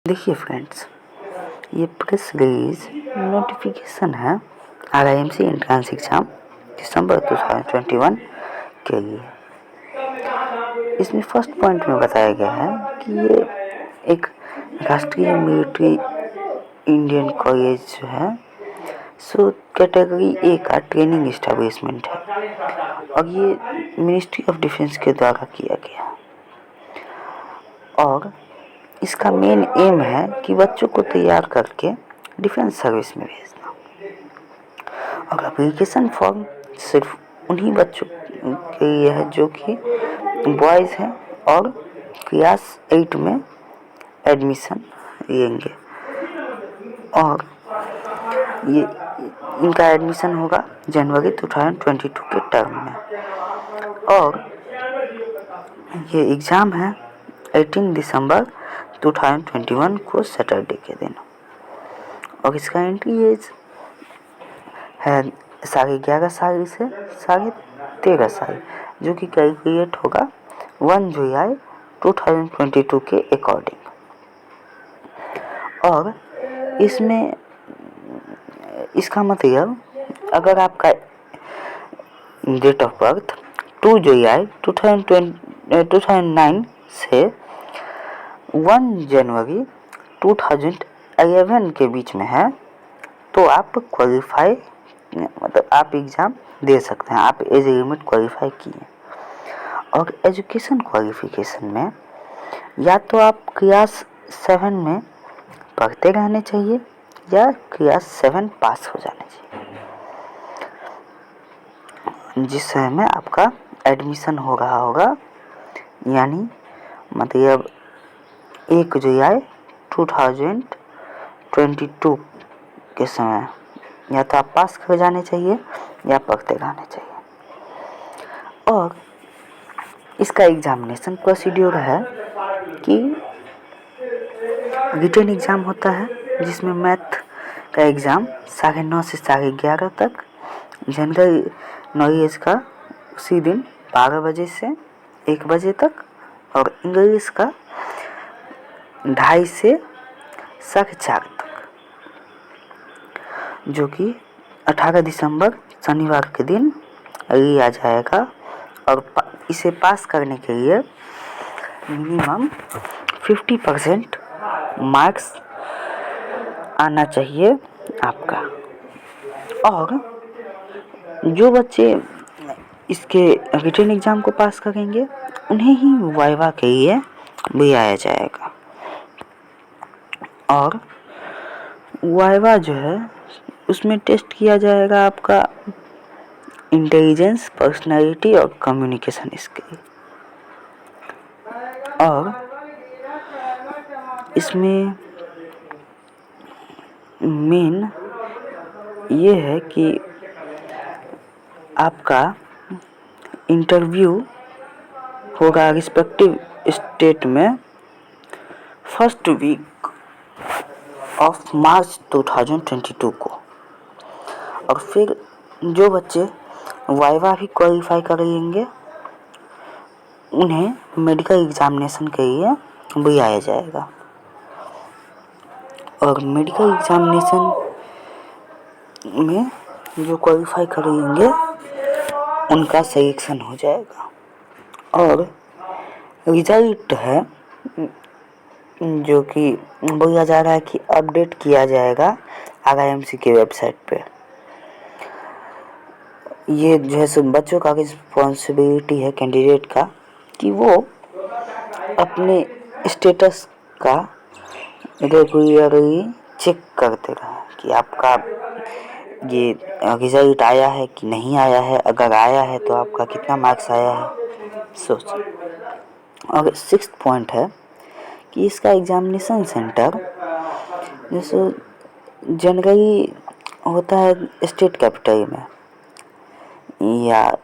देखिए फ्रेंड्स, ये press release notification है RIMC एंट्रेंस एग्ज़ाम दिसंबर 2021 के लिए। इसमें फर्स्ट पॉइंट में बताया गया है कि ये एक राष्ट्रीय मिलिट्री इंडियन कॉलेज जो है सो कैटेगरी ए का ट्रेनिंग इस्टेब्लिशमेंट है और ये मिनिस्ट्री ऑफ डिफेंस के द्वारा किया गया और इसका मेन एम है कि बच्चों को तैयार करके डिफेंस सर्विस में भेजना। और एप्लीकेशन फॉर्म सिर्फ उन्हीं बच्चों के लिए है जो कि बॉयज़ हैं और क्लास 8 में एडमिशन लेंगे और ये इनका एडमिशन होगा जनवरी 2022 के टर्म में और ये एग्ज़ाम है 18 दिसंबर 2021 को सैटरडे के दिन और इसका एंट्री एज है 11.5 साल से 13.5 साल, जो कि कैलकुलेट होगा 1 जुलाई 2022 के अकॉर्डिंग। और इसमें इसका मतलब अगर आपका डेट ऑफ बर्थ 2 जुलाई 2009 से 1 जनवरी 2011 के बीच में है तो आप क्वालिफाई मतलब आप एग्ज़ाम दे सकते हैं, आप एज लिमिट क्वालिफाई किए। और एजुकेशन क्वालिफिकेशन में या तो आप क्लास 7 में पढ़ते रहने चाहिए या क्लास 7 पास हो जाने चाहिए जिस समय में आपका एडमिशन हो रहा होगा, यानी मतलब 1 जुलाई 2022 के समय या तो आप पास कर जाने चाहिए या पढ़ते रहने चाहिए। और इसका एग्जामिनेशन प्रोसीड्यूर है कि रिटन एग्ज़ाम होता है जिसमें मैथ का एग्ज़ाम 9:30 से 11:30 तक, जनरल नॉलेज का उसी दिन 12 बजे से 1 बजे तक और इंग्लिश का 2:30 से 4:30 तक, जो कि 18 दिसंबर शनिवार के दिन लिया जाएगा। और इसे पास करने के लिए मिनिमम 50% मार्क्स आना चाहिए आपका। और जो बच्चे इसके रिटन एग्ज़ाम को पास करेंगे उन्हें ही वाइवा के लिए बुलाया जाएगा। और वाइवा जो है उसमें टेस्ट किया जाएगा आपका इंटेलिजेंस, पर्सनालिटी और कम्युनिकेशन स्किल। और इसमें मेन ये है कि आपका इंटरव्यू होगा रिस्पेक्टिव स्टेट में फर्स्ट वीक ऑफ मार्च 2022 को। और फिर जो बच्चे वाइवा भी क्वालिफाई कर लेंगे उन्हें मेडिकल एग्जामिनेशन के लिए बुलाया जाएगा और मेडिकल एग्जामिनेशन में जो क्वालिफाई कर लेंगे उनका सिलेक्शन हो जाएगा। और रिजल्ट है जो कि बोला जा रहा है कि अपडेट किया जाएगा RIMC के वेबसाइट पे। ये जो है सो बच्चों का रिस्पॉन्सिबिलिटी है कैंडिडेट का कि वो अपने स्टेटस का रेगुलरली चेक करते रहें कि आपका ये रिजल्ट आया है कि नहीं आया है, अगर आया है तो आपका कितना मार्क्स आया है सोच। और 6th पॉइंट है कि इसका एग्जामिनेशन सेंटर जैसे जनरली होता है स्टेट कैपिटल में या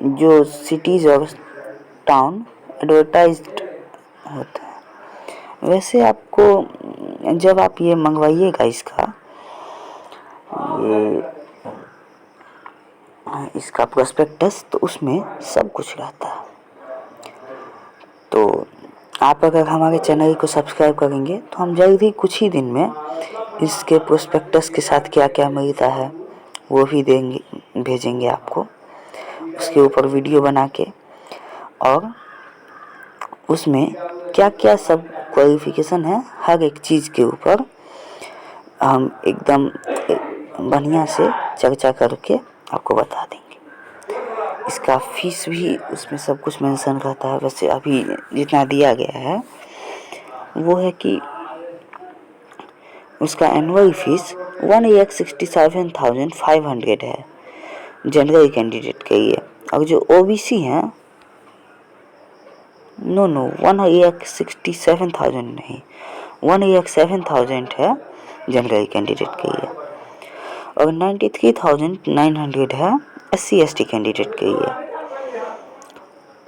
जो सिटीज़ और टाउन एडवर्टाइज्ड होता है, वैसे आपको जब आप ये मंगवाइएगा इसका प्रोस्पेक्टस तो उसमें सब कुछ रहता है। तो आप अगर हमारे चैनल को सब्सक्राइब करेंगे तो हम जल्द ही कुछ ही दिन में इसके प्रोस्पेक्टस के साथ क्या क्या मिलता है वो भी भेजेंगे आपको, उसके ऊपर वीडियो बना के, और उसमें क्या क्या सब क्वालिफिकेशन है हर एक चीज़ के ऊपर हम एकदम बढ़िया से चर्चा करके आपको बता देंगे। इसका फीस भी उसमें सब कुछ मेंशन रहता है। वैसे अभी जितना दिया गया है वो है कि उसका एनुअल फीस 1,67,500 है जनरल कैंडिडेट के लिए, और जो ओबीसी हैं 1,67,000 नहीं, 1,07,000 है जनरल कैंडिडेट के लिए, और 93,900 है SC/ST कैंडिडेट के लिए।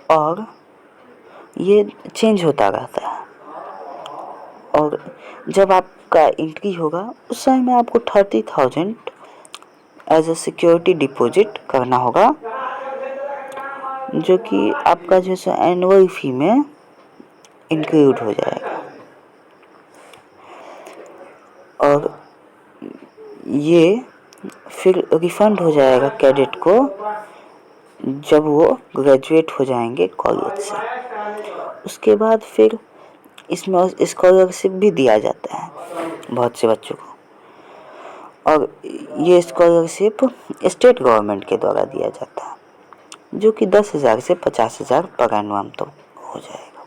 और ये चेंज होता रहता है, और जब आपका एंट्री होगा उस समय में आपको 30,000 एज अ सिक्योरिटी डिपॉजिट करना होगा, जो कि आपका जैसे एनुअल फी में इंक्लूड हो जाएगा। और ये फिर रिफंड हो जाएगा कैडेट को जब वो ग्रेजुएट हो जाएंगे कॉलेज से। उसके बाद फिर इसमें स्कॉलरशिप भी दिया जाता है बहुत से बच्चों को, और ये स्कॉलरशिप स्टेट गवर्नमेंट के द्वारा दिया जाता है, जो कि 10,000 से 50,000 पर एनुअम तो हो जाएगा।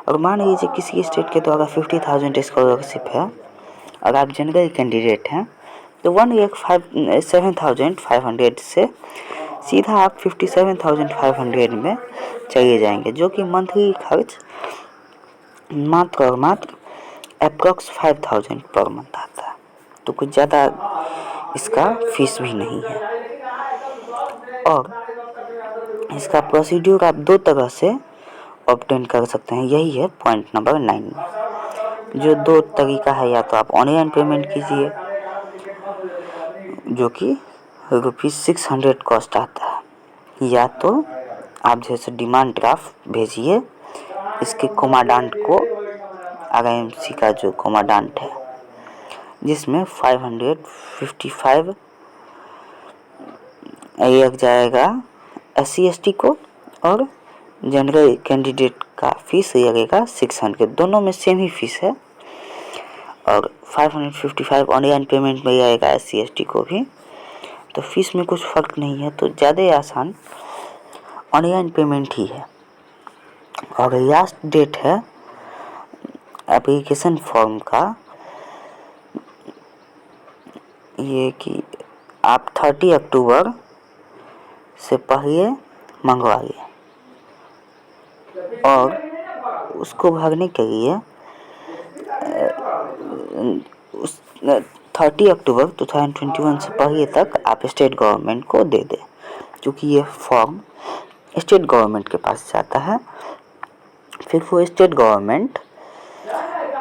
और मान लीजिए किसी स्टेट के द्वारा 50,000 स्कॉलरशिप है और आप जनरल कैंडिडेट हैं तो 1,07,500 से सीधा आप 57,500 में चले जाएंगे, जो कि मंथली खर्च मात्र और मात्र अप्रॉक्स 5,000 पर मंथ आता है। तो कुछ ज़्यादा इसका फीस भी नहीं है। और इसका प्रोसीड्यूर आप दो तरह से ऑब्टेन कर सकते हैं, यही है पॉइंट नंबर 9 में। जो दो तरीका है, या तो आप ऑनलाइन पेमेंट कीजिए जो कि ₹600 कॉस्ट आता है, या तो आप जैसे डिमांड ड्राफ्ट भेजिए इसके कोमाडांट को, RIMC का जो कोमाडांट है जिसमें 555 लग जाएगा SC/ST को, और जनरल कैंडिडेट का फीस लगेगा 600, दोनों में सेम ही फीस है, और 555 ऑनलाइन पेमेंट में आएगा SC/ST को भी, तो फीस में कुछ फ़र्क नहीं है। तो ज़्यादा आसान ऑनलाइन पेमेंट ही है। और लास्ट डेट है एप्लीकेशन फॉर्म का ये कि आप 30 अक्टूबर से पहले मंगवाइए, और उसको भरने के लिए 30 अक्टूबर 2021 से पहले तक आप स्टेट गवर्नमेंट को दे दें, क्योंकि ये फॉर्म स्टेट गवर्नमेंट के पास जाता है। फिर वो स्टेट गवर्नमेंट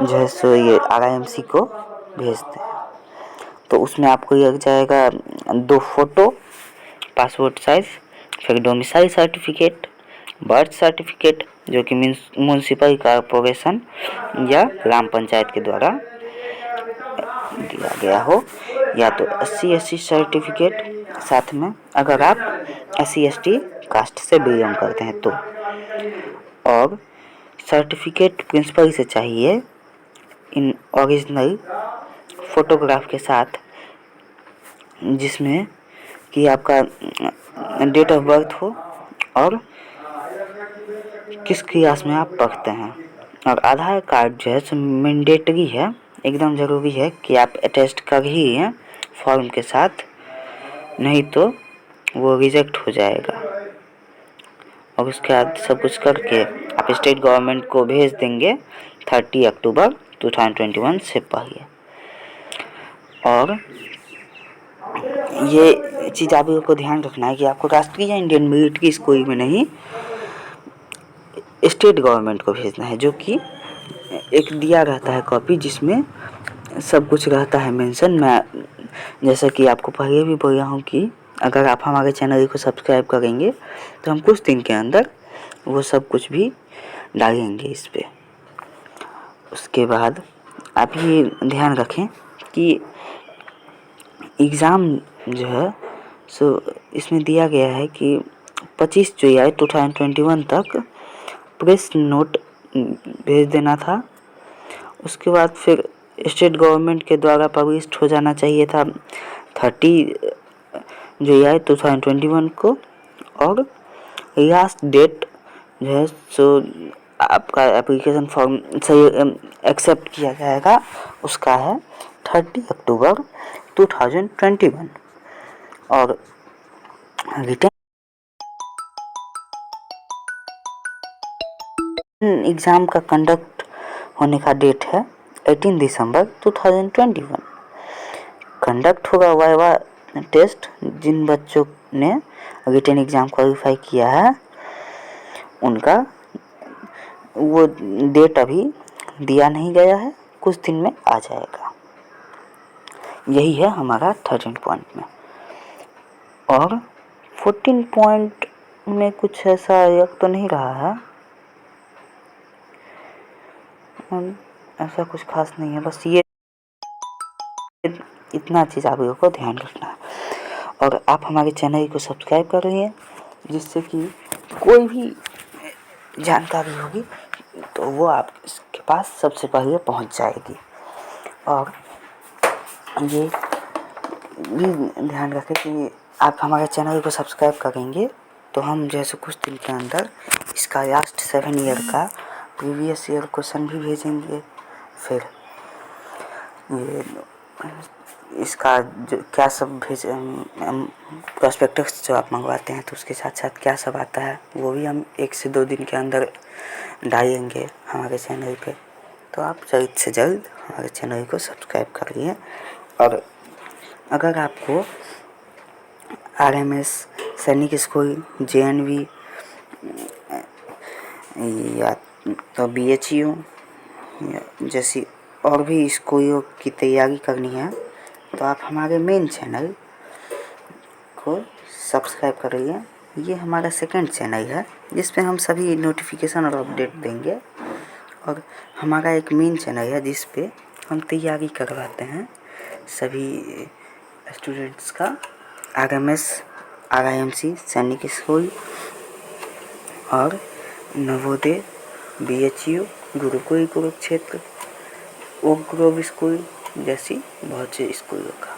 जो है सो ये RIMC को भेजते हैं। तो उसमें आपको लग जाएगा 2 फोटो पासपोर्ट साइज, फिर डोमिसाइल सर्टिफिकेट, बर्थ सर्टिफिकेट जो कि म्यूनसिपल कॉर्पोरेशन या ग्राम पंचायत के द्वारा दिया गया हो, या तो SC/ST सर्टिफिकेट साथ में, अगर आप SC/ST कास्ट से बिलोंग करते हैं तो, और सर्टिफिकेट प्रिंसिपल से चाहिए इन ओरिजिनल फोटोग्राफ के साथ, जिसमें कि आपका डेट ऑफ बर्थ हो और किस क्लास में आप पढ़ते हैं। और आधार कार्ड जो है मैंडेटरी है, एकदम ज़रूरी है कि आप अटेस्ट कर ही हैं फॉर्म के साथ, नहीं तो वो रिजेक्ट हो जाएगा। और उसके बाद सब कुछ करके आप स्टेट गवर्नमेंट को भेज देंगे 30 अक्टूबर 2021 से पहले। और ये चीज़ आप लोगों को ध्यान रखना है कि आपको राष्ट्रीय इंडियन मिलिट्री स्कूल में नहीं, स्टेट गवर्नमेंट को भेजना है, जो कि एक दिया रहता है कॉपी जिसमें सब कुछ रहता है मेंशन। मैं जैसा कि आपको पहले भी बोला हूँ कि अगर आप हमारे चैनल को सब्सक्राइब करेंगे तो हम कुछ दिन के अंदर वो सब कुछ भी डालेंगे इस पे। उसके बाद आप ये ध्यान रखें कि एग्ज़ाम जो है सो इसमें दिया गया है कि 25 जुलाई 2021 तक प्रेस नोट भेज देना था। उसके बाद फिर स्टेट गवर्नमेंट के द्वारा पब्लिश्ड हो जाना चाहिए था 30 जुलाई 2021 को। और लास्ट डेट जो है सो आपका एप्लीकेशन फॉर्म सही एक्सेप्ट किया जाएगा उसका है 30 अक्टूबर 2021। और रिटर्न एग्ज़ाम का कंडक्ट होने का डेट है 18 दिसंबर 2021। कंडक्ट होगा वाइवा टेस्ट। जिन बच्चों ने रिटन एग्ज़ाम क्वालिफाई किया है उनका वो डेट अभी दिया नहीं गया है, कुछ दिन में आ जाएगा। यही है हमारा 13 पॉइंट में। और 14 पॉइंट में कुछ ऐसा लग तो नहीं रहा है, ऐसा कुछ खास नहीं है, बस ये इतना चीज़ आप लोगों को ध्यान रखना है। और आप हमारे चैनल को सब्सक्राइब कर रही हैं, जिससे कि कोई भी जानकारी होगी तो वो आपके पास सबसे पहले पहुंच जाएगी। और ये भी ध्यान रखें कि आप हमारे चैनल को सब्सक्राइब करेंगे तो हम जैसे कुछ दिन के अंदर इसका लास्ट 7 ईयर का प्रीवियस ईयर क्वेश्चन भी भेजेंगे। फिर ये इसका जो क्या सब प्रॉस्पेक्टस जो आप मंगवाते हैं तो उसके साथ साथ क्या सब आता है वो भी हम 1 से 2 दिन के अंदर डालेंगे हमारे चैनल पे। तो आप जल्द से जल्द हमारे चैनल को सब्सक्राइब करिए। और अगर आपको RMS सैनिक स्कूल, JNV या तो BHU जैसी और भी स्कूलों की तैयारी करनी है तो आप हमारे मेन चैनल को सब्सक्राइब करिए। ये हमारा सेकंड चैनल है जिस पे हम सभी नोटिफिकेशन और अपडेट देंगे। और हमारा एक मेन चैनल है जिस पे हम तैयारी करवाते हैं सभी स्टूडेंट्स का, RMS, RIMC सैनिक स्कूल और Navodaya, BHU, Gurukul Kurukshetra, Oak Grove School जैसी बहुत से स्कूलों का।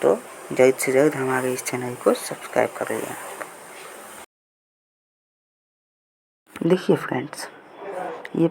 तो जल्द से जल्द हमारे इस चैनल को सब्सक्राइब कर लें। देखिए फ्रेंड्स, ये